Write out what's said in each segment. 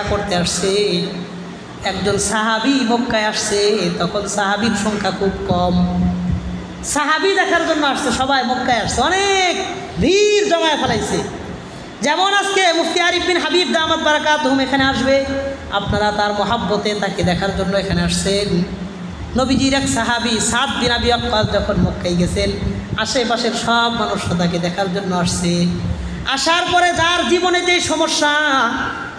দেখা করতে আসছে। একজন সাহাবী মক্কায় আসছে, তখন সাহাবীর সংখ্যা খুব কম। সাহাবী দেখার জন্য আসছে, সবাই মক্কায় আসছে, অনেক ভিড় জমায় ফেলাইছে। যেমন আজকে মুফতি আরিফ বিন হাবিব দামাত বারাকাতুহুম এখানে আসবে, আপনারা তার মহাব্বতে তাকে দেখার জন্য এখানে আসছেন। নবীজির এক সাহাবী সাদ বিন আবি ওয়াক্কাস যখন মক্কায় গেছেন, আশেপাশের সব মানুষরা তাকে দেখার জন্য আসছে। আসার পরে যার জীবনে যে সমস্যা,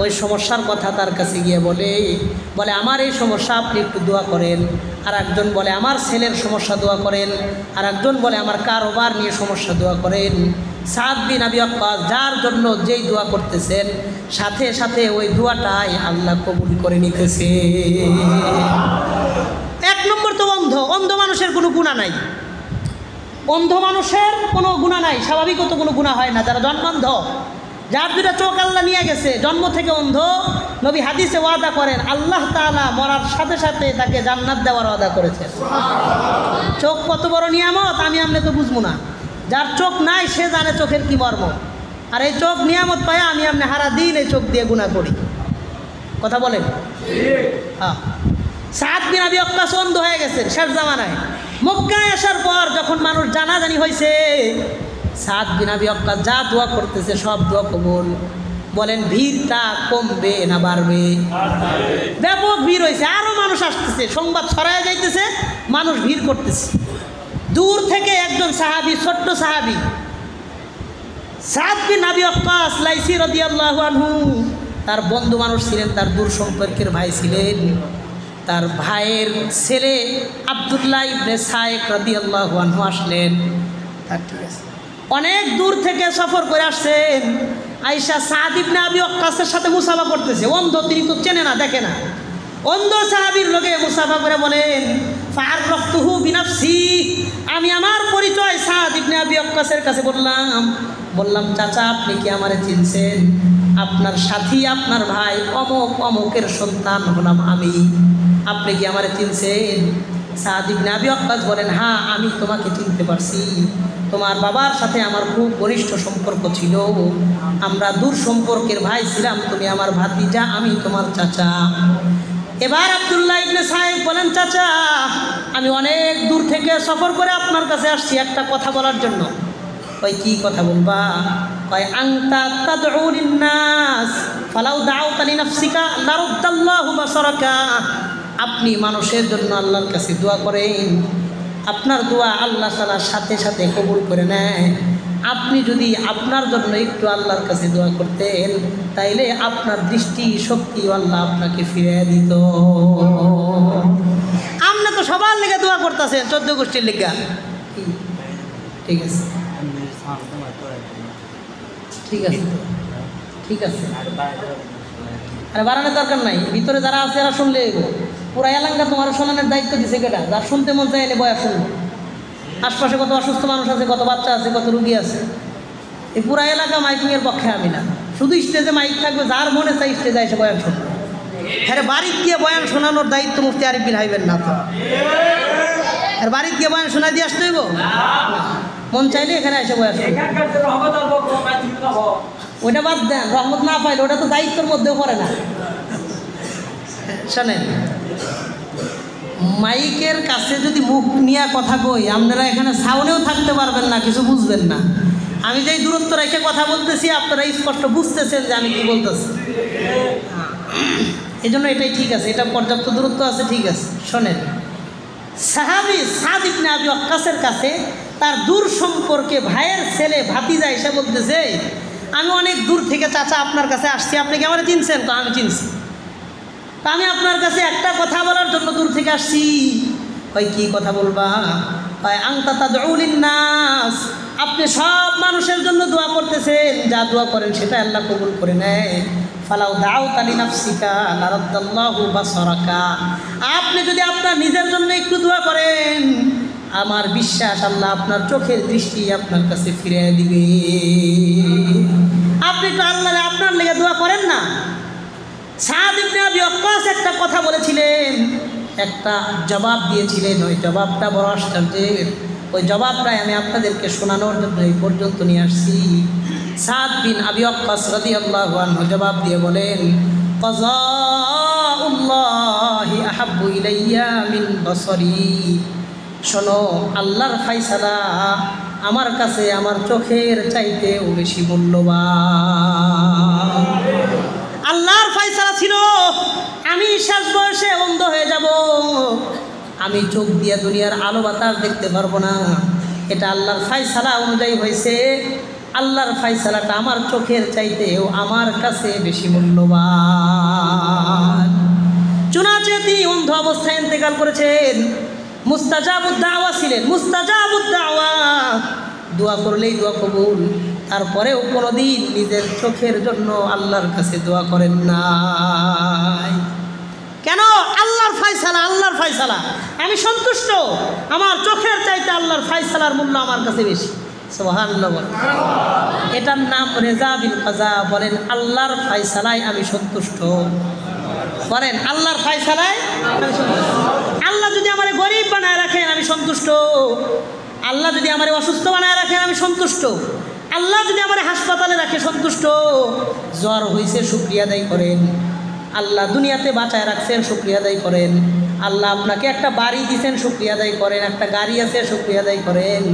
ওই সমস্যার কথা তার কাছে গিয়ে বলে আমার এই সমস্যা আপনি একটু দোয়া করেন। আর একজন বলে আমার ছেলের সমস্যা দোয়া করেন, আর একজন বলে আমার কারোবার নিয়ে সমস্যা দোয়া করেন। সাদ বিন আবি ওয়াক্কাস যার জন্য যেই দোয়া করতেছেন, সাথে সাথে ওই দোয়াটাই আল্লাহ কবুল করে নিতেছে। এক নম্বর তো অন্ধ মানুষের কোনো গুনাহ নাই, অন্ধ মানুষের কোনো গুনাহ নাই, স্বাভাবিকত কোনো গুনাহ হয় না। যারা জন্মান্ধ, যার দুটা চোখ আল্লাহ নিয়ে গেছে, জন্ম থেকে অন্ধ, নবী হাদিসে ওয়াদা করেন আল্লাহ তাআলা মরার সাথে সাথে তাকে জান্নাত দেওয়ার ওয়াদা করেছেন। চোখ কত বড় নিয়ামত আমি তো বুঝবো না, যার চোখ নাই সে জানে চোখের কি মর্ম। আর এই চোখ নিয়ামত পায় আমি হারা দিন এই চোখ দিয়ে গুনাহ করি। কথা বলেন? হ্যাঁ। সাদ বিন আবি ওয়াক্কাস অন্ধ হয়ে গেছেন শেষ জামানায়। মক্কায় আসার পর যখন মানুষ জানাজানি হয়েছে, সাদ বিন আবি ওয়াক্কাস যা দোয়া করতেছে সব দোয়া কবুল। বলেন ভিড়টা কমবে না বাড়বে? ব্যাপক ভিড় হয়েছে, আরও মানুষ আসতেছে, সংবাদ ছড়ায় যাইতেছে, মানুষ ভিড় করতেছে। দূর থেকে একজন সাহাবী, ছোট্ট সাহাবী সাদ বিন আবি ওয়াক্কাস লাইসি রাদিয়াল্লাহু আনহু, তার বন্ধু মানুষ ছিলেন, তার দূর সম্পর্কের ভাই ছিলেন। তার ভাইয়ের ছেলে আব্দুল্লাহ ইবনে সায়েক রাদিয়াল্লাহু আনহু আসলেন। ঠিক আছে, অনেক দূর থেকে সফর করে আসছেন। আয়েশা সাদ ইবনে আবি ওয়াক্কাসের সাথে মুসাফা করতেছে। অন্ধ, তিনি তো চেনে না, দেখে না। অন্ধ সাহাবীর লোকে মুসাফা করে বলেন ফাআররাফতুহু বিনাফসি, আমি আমার পরিচয় সাদ ইবনে আবি ওয়াক্কাসের কাছে বললাম চাচা আপনি কি আমারে চিনছেন? আপনার সাথী, আপনার ভাই অমুক অমুকের সন্তান হলাম আমি, আপনি কি আমারে চিনছেন? সাদ ইবনে আবি ওয়াক্কাস বলেন হ্যাঁ আমি তোমাকে চিনতে পারছি, তোমার বাবার সাথে আমার খুব ঘনিষ্ঠ সম্পর্ক ছিল, আমরা দূর সম্পর্কের ভাই ছিলাম, তুমি আমার ভাতিজা, আমি তোমার চাচা। এবার আব্দুল্লাহ ইবনে সায়েক বলেন চাচা আমি অনেক দূর থেকে সফর করে আপনার কাছে আসছি একটা কথা বলার জন্য। কই কি কথা বলবা? কয় আনতা তাদউ লিন-নাস ফালাউ দাউতা লিনাফসিকা লারদ্দাল্লাহু বাসারাকা, আপনি মানুষের জন্য আল্লাহর কাছে দোয়া করেন, আপনার দোয়া আল্লাহ তাআলা সাথে সাথে কবুল করে নেয়। আপনি যদি আপনার জন্য একটু আল্লাহর কাছে দোয়া করতেন, তাইলে আপনার দৃষ্টি শক্তি আল্লাহ আপনাকে ফিরে দিত। আপনি তো সবার লেগে দোয়া করতেছেন, 14 গোষ্ঠীর লেগা। ঠিক আছে, ঠিক আছে, ঠিক আছে, আরে বাড়ানোর দরকার নাই, ভিতরে যারা আছে এরা শুনলে এগো। পুরা এলাকা তোমার শোনানোর দায়িত্ব দিছে কেটা? যার শুনতে মন চাই এনে বয়া শুনবো। আশপাশে কত অসুস্থ মানুষ আছে, কত বাচ্চা আছে, কত রুগী আছে। এই পুরা এলাকা মাইকিংয়ের পক্ষে আমি না, শুধু স্টেজে মাইক থাকবে, যার মনে চাই স্টেজে এসে বয়ান শুনবে। হ্যাঁ, বাড়িতে গিয়ে বয়ান শোনানোর দায়িত্ব মুফতি আরিফ বিন হাবিবের না তো। আর বাড়িতে গিয়ে বয়ান শোনা দিয়ে আসতে হইব? মন চাইলে এখানে এসে বয়ান শুনবে। ওইটা বাদ দেন, রহমত না পাইলে ওটা তো দায়িত্বের মধ্যেও পড়ে না। শোনেন, মাইকের কাছে যদি মুখ নিয়ে কথা কই, আপনারা এখানে সাউন্ডেও থাকতে পারবেন না, কিছু বুঝবেন না। আমি যেই দূরত্ব রেখে কথা বলতেছি আপনারা স্পষ্ট বুঝতেছেন যে আমি কি বলতেছি। এই জন্য এটাই ঠিক আছে, এটা পর্যাপ্ত দূরত্ব আছে, ঠিক আছে। শোনেন, সাহাবী সাদ ইবনে আবি ওয়াক্কাসের কাছে তার দূর সম্পর্কে ভাইয়ের ছেলে ভাতিজা এসে বলতেছে আমি অনেক দূর থেকে চাচা আপনার কাছে আসছি, আপনি কি আমার চিনছেন? তো আমি চিনছি, তা আমি আপনার কাছে একটা কথা বলার জন্য দূর থেকে আসছি। ওই কি কথা বলবা? আনতা তাদউ লিন-নাস, আপনি সব মানুষের জন্য দোয়া করতেছেন, যা দোয়া করেন সেটা আল্লাহ কবুল করে নেয়। ফালাউ দাউতা লিনাফসিকা লারদ্দাল্লাহু বাসারাকা, আপনি যদি আপনার নিজের জন্য একটু দোয়া করেন, আমার বিশ্বাস আল্লাহ আপনার চোখের দৃষ্টি আপনার কাছে ফিরিয়ে দিবে। আপনি তো আল্লাহ আপনার লেগে দোয়া করেন না। সাদ ইবনে আবি ওয়াক্কাস একটা কথা বলেছিলেন, একটা জবাব দিয়েছিলেন, ওই জবাবটা বড় আশ্চর্যের। ওই জবাবটাই আমি আপনাদেরকে শোনানোর জন্য এই পর্যন্ত নিয়ে আসছি। সাদ বিন আবি ওয়াক্কাস রাদিয়াল্লাহু আনহু জবাব দিয়ে বলেন কাযাউল্লাহি আহাব্বু ইলাইয়া মিন বাসারি, শোনো আল্লাহর ফায়সালা আমার কাছে আমার চোখের চাইতেও বেশি মূল্যবান। আল্লাহর ফায়সালা ছিল আমি শেষ বয়সে অন্ধ হয়ে যাব, আমি চোখ দিয়ে দুনিয়ার আলো বাতাস দেখতে পারবো না। এটা আল্লাহর ফায়সালা অনুযায়ী হয়েছে। আল্লাহর ফায়সালাটা আমার চোখের চাইতেও আমার কাছে বেশি মূল্যবান। চুনাচে তিনি অন্ধ অবস্থায় ইন্তেকাল করেছেন। মুস্তাজাবুদ দাওয়া ছিলেন, মুস্তাজাবুদ দাওয়া, দোয়া করলেই দোয়া কবুল। তারপরেও কোনোদিন নিজের চোখের জন্য আল্লাহর কাছে দোয়া করেন নাই। কেন? আল্লাহর ফায়সালা, আল্লাহর ফায়সালা, আমি সন্তুষ্ট। আমার চোখের চাইতে আল্লাহর ফায়সালার মূল্য আমার কাছে বেশি। সুবহানাল্লাহ। এটার নাম রেজা বিল কাজা। বলেন আল্লাহর ফায়সালায় আমি সন্তুষ্ট। বলেন আল্লাহর ফায়সালায় আমি সন্তুষ্ট। আল্লাহ যদি আমার গরিব বানায় রাখেন আমি সন্তুষ্ট। আল্লাহ যদি আমার অসুস্থ বানায় রাখেন আমি সন্তুষ্ট। আল্লাহ যদি আমার হাসপাতালে রাখে সন্তুষ্ট। জ্বর হয়েছে শুকরিয়া আদায় করেন। আল্লাহ দুনিয়াতে বাঁচায় রাখছেন শুকরিয়া আদায় করেন। আল্লাহ আপনাকে একটা বাড়ি দিয়েছেন শুকরিয়া আদায় করেন। একটা গাড়ি আছে শুকরিয়া আদায় করেন।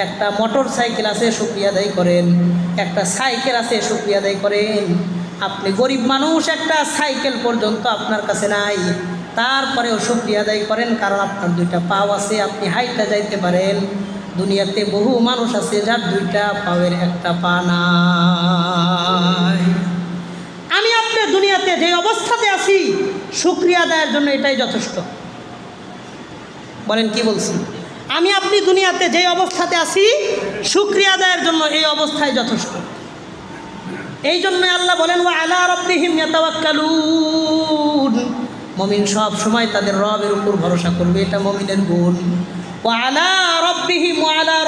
একটা মোটর সাইকেল আছে শুকরিয়া আদায় করেন। একটা সাইকেল আছে শুকরিয়া আদায় করেন। আপনি গরিব মানুষ, একটা সাইকেল পর্যন্ত আপনার কাছে নাই, তারপরেও শুকরিয়া আদায় করেন, কারণ আপনার দুইটা পাও আছে, আপনি হাইটটা যাইতে পারেন। দুনিয়াতে বহু মানুষ আছে যার দুইটা পাওয়ের একটা পা নাই। আমি আপনি দুনিয়াতে যে অবস্থাতে আছি শুকরিয়া আদায়ের জন্য এটাই যথেষ্ট। বলেন কি বলছি? আমি আপনি দুনিয়াতে যে অবস্থাতে আছি শুকরিয়া আদায়ের জন্য এই অবস্থায় যথেষ্ট। এই জন্য আল্লাহ বলেন ওয়া আলা রাব্বিহিম ইয়াতাওয়াক্কালুন। মুমিন সব সময় তাদের রবের উপর ভরসা করবে, এটা মুমিনের গুণ। ওয়া আলা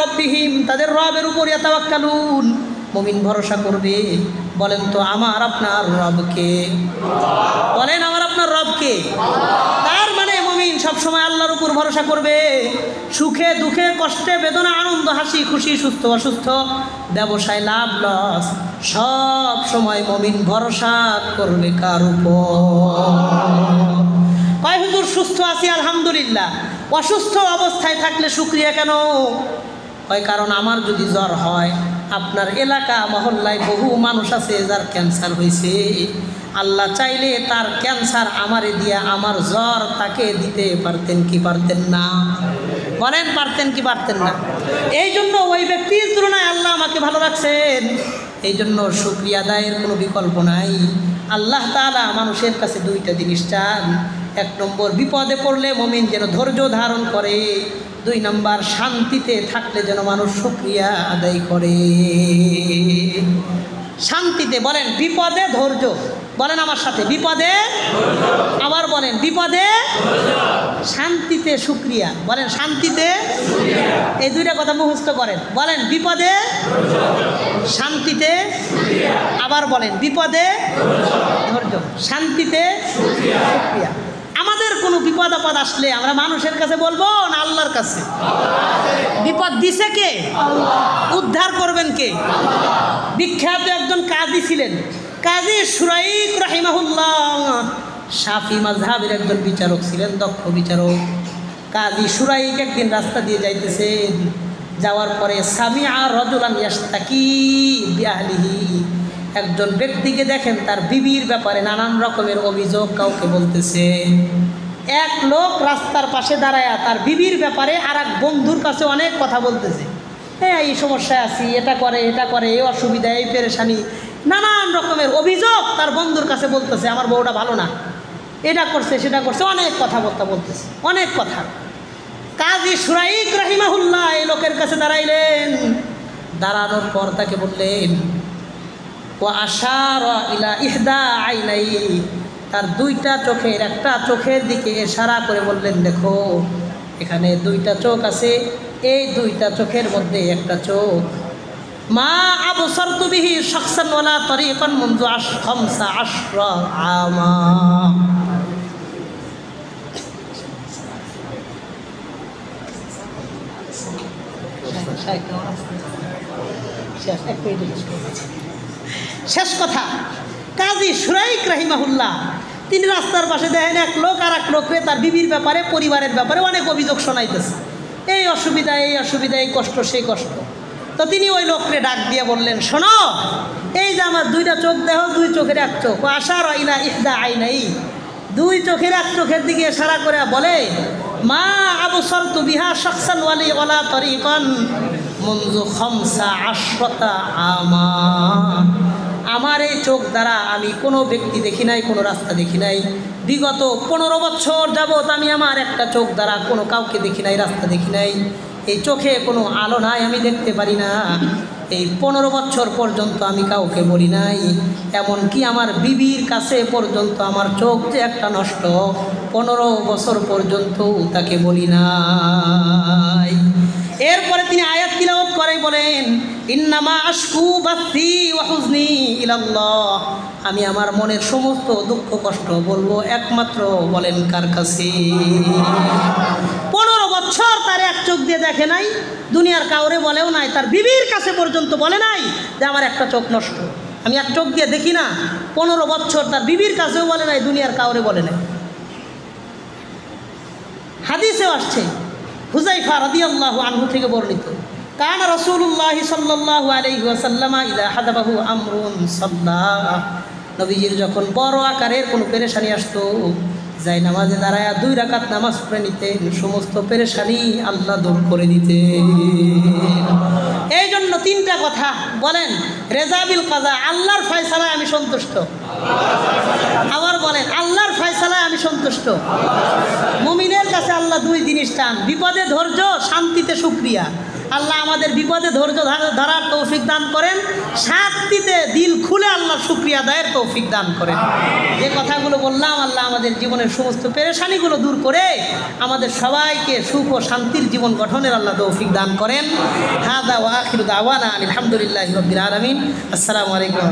রাব্বিহিম, তাদের রবের উপর ইয়াতাওয়াক্কালুন, মুমিন ভরসা করবে। বলেন তো আমার আপনার রবকে? বলেন আমার আপনার রবকে? তার মানে মুমিন সবসময় আল্লাহর উপর ভরসা করবে। সুখে দুঃখে কষ্টে বেদনা আনন্দ হাসি খুশি সুস্থ অসুস্থ ব্যবসায় লাভ লস সব সময় মুমিন ভরসা করবে কার উপর? কয় হুজুর সুস্থ আছি আলহামদুলিল্লাহ, অসুস্থ অবস্থায় থাকলে শুকরিয়া কেন? কয় কারণ আমার যদি জ্বর হয়, আপনার এলাকা মহল্লায় বহু মানুষ আছে যার ক্যান্সার হয়েছে, আল্লাহ চাইলে তার ক্যান্সার আমারে দিয়া আমার জ্বর তাকে দিতে পারতেন কি পারতেন না? বলেন পারতেন কি পারতেন না? এই জন্য ওই ব্যক্তির তুলনায় আল্লাহ আমাকে ভালো রাখছেন। এই জন্য শুকরিয়া আদায়ের কোনো বিকল্প নাই। আল্লাহ তাআলা মানুষের কাছে দুইটা জিনিস চান। এক নম্বর, বিপদে পড়লে মুমিন যেন ধৈর্য ধারণ করে। দুই নম্বর, শান্তিতে থাকলে যেন মানুষ শুকরিয়া আদায় করে। শান্তিতে, বলেন বিপদে ধৈর্য, বলেন আমার সাথে বিপদে, আবার বলেন বিপদে, শান্তিতে শুকরিয়া, বলেন শান্তিতে। এই দুইটা কথা মুখস্থ করেন। বলেন বিপদে শান্তিতে, আবার বলেন বিপদে ধৈর্য, শান্তিতে শুকরিয়া। আমাদের কোনো বিপদ আপদ আসলে আমরা মানুষের কাছে বলবো না আল্লাহর কাছে? বিপদ দিছে কে? উদ্ধার করবেন কে? বিখ্যাত একজন কাজী ছিলেন, কাজী শুরাইক রাহিমাহুল্লাহ, শাফি মাযহাবের একজন বিচারক ছিলেন, দক্ষ বিচারক। কাজী শুরাইক একদিন রাস্তা দিয়ে যাইতেছেন, যাওয়ার পরে সামিআ রাজুলান ইয়াশতাকি বিআহলিহি, একজন ব্যক্তিকে দেখেন তার বিবির ব্যাপারে নানান রকমের অভিযোগ কাউকে বলতেছে। এক লোক রাস্তার পাশে দাঁড়ায়া তার বিবির ব্যাপারে আর এক বন্ধুর কাছে অনেক কথা বলতেছে। হ্যাঁ এই সমস্যায় আছি, এটা করে এটা করে, এই অসুবিধা, এই পেরেশানি, নানান রকমের অভিযোগ তার বন্ধুর কাছে বলতেছে। আমার বউটা ভালো না, এটা করছে সেটা করছে, অনেক কথাবার্তা বলতেছে, অনেক কথা। কাজী শুরাইক রাহিমাহুল্লাহ এই লোকের কাছে দাঁড়াইলেন। দাঁড়ানোর পর তাকে বললেন ও আশারা ইলা ইহদা আইনাই, তার দুইটা চোখের একটা চোখের দিকে ইশারা করে বললেন দেখো এখানে দুইটা চোখ আছে, এই দুইটা চোখের মধ্যে একটা চোখ মা আবসারতু বিহি শাখসান ওয়ালা তরিকান মুনযু 15 আমা। শেষ কথা, কাজী শুরাইক রাহিমাহুল্লাহ তিনি রাস্তার পাশে দেখেন এক লোক আর এক লোকরে তার বিবির ব্যাপারে, পরিবারের ব্যাপারে অনেক অভিযোগ শোনাইতেছে, এই অসুবিধা, এই অসুবিধা, এই কষ্ট, সেই কষ্ট। তো তিনি ওই লোককে ডাক দিয়ে বললেন, শোনো, এই যে আমার দুইটা চোখ দেহ, দুই চোখের এক চোখ, আশার আইনা ইহদা আইনাই, দুই চোখের এক চোখের দিকে ইশারা করে বলে, মা আবসারতু বিহা শাখসান ওয়ালি ওয়ালা তরিকান মুনযু খামসা আশরাতা আমা। আমার এই চোখ দ্বারা আমি কোনো ব্যক্তি দেখি নাই, কোনো রাস্তা দেখি নাই। বিগত 15 বছর যাবৎ আমি আমার একটা চোখ দ্বারা কোনো কাউকে দেখি নাই, রাস্তা দেখি নাই। এই চোখে কোনো আলো নাই, আমি দেখতে পারি না। এই 15 বছর পর্যন্ত আমি কাউকে বলি নাই, এমনকি আমার বিবির কাছে পর্যন্ত আমার চোখ যে একটা নষ্ট, 15 বছর পর্যন্ত তাকে বলি নাই। এরপরে তিনি আয়াত তিলাওয়াত করে বলেন, ইন্নামা আশকু বাসি ওয়া হুজনি ইলাল্লাহ, আমি আমার মনের সমস্ত দুঃখ কষ্ট বলবো একমাত্র, বলেন কার কাছে? 15 বছর তার এক চোখ দিয়ে দেখে নাই, দুনিয়ার কাউরে বলেও নাই, তার বিবির কাছে পর্যন্ত বলে নাই যে আমার একটা চোখ নষ্ট, আমি এক চোখ দিয়ে দেখি না। 15 বছর তার বিবির কাছেও বলে নাই, দুনিয়ার কাউরে বলে নাই। হাদিসেও আসছে, হুযায়ফা রাদিয়াল্লাহু আনহু থেকে বর্ণিত, কানা রাসূলুল্লাহ সাল্লাল্লাহু আলাইহি ওয়াসাল্লাম ইযা হাদাবাহু আমরুন সাল্লাহ, নবীজির যখন বড় আকারের কোনো পেরেশানি আসতো, যাই নামাজে দাঁড়ায়া 2 রাকাত নামাজ পড়ে নিতেন, সমস্ত পেরেশানি আল্লাহ দূর করে দিতেন। এই জন্য 3টা কথা বলেন, রেজাবিল কাজা, আল্লাহর ফয়সালায় আমি সন্তুষ্ট। আবার বলেন, আল্লাহর ফয়সালায় আমি সন্তুষ্ট। মুমিনের কাছে আল্লাহ 2 জিনিস চান, বিপদে ধৈর্য, শান্তিতে শুকরিয়া। আল্লাহ আমাদের বিপদে ধৈর্য ধরার তৌফিক দান করেন, শান্তিতে দিল খুলে আল্লাহ শুকরিয়া আদায়ের তৌফিক দান করেন। যে কথাগুলো বললাম, আল্লাহ আমাদের জীবনের সমস্ত পেরেশানিগুলো দূর করে আমাদের সবাইকে সুখ ও শান্তির জীবন গঠনের আল্লাহ তৌফিক দান করেন। হাদা ওয়া আখিরু দাওয়ানা আলহামদুলিল্লাহি রাব্বিল আলামিন। আসসালামু আলাইকুম।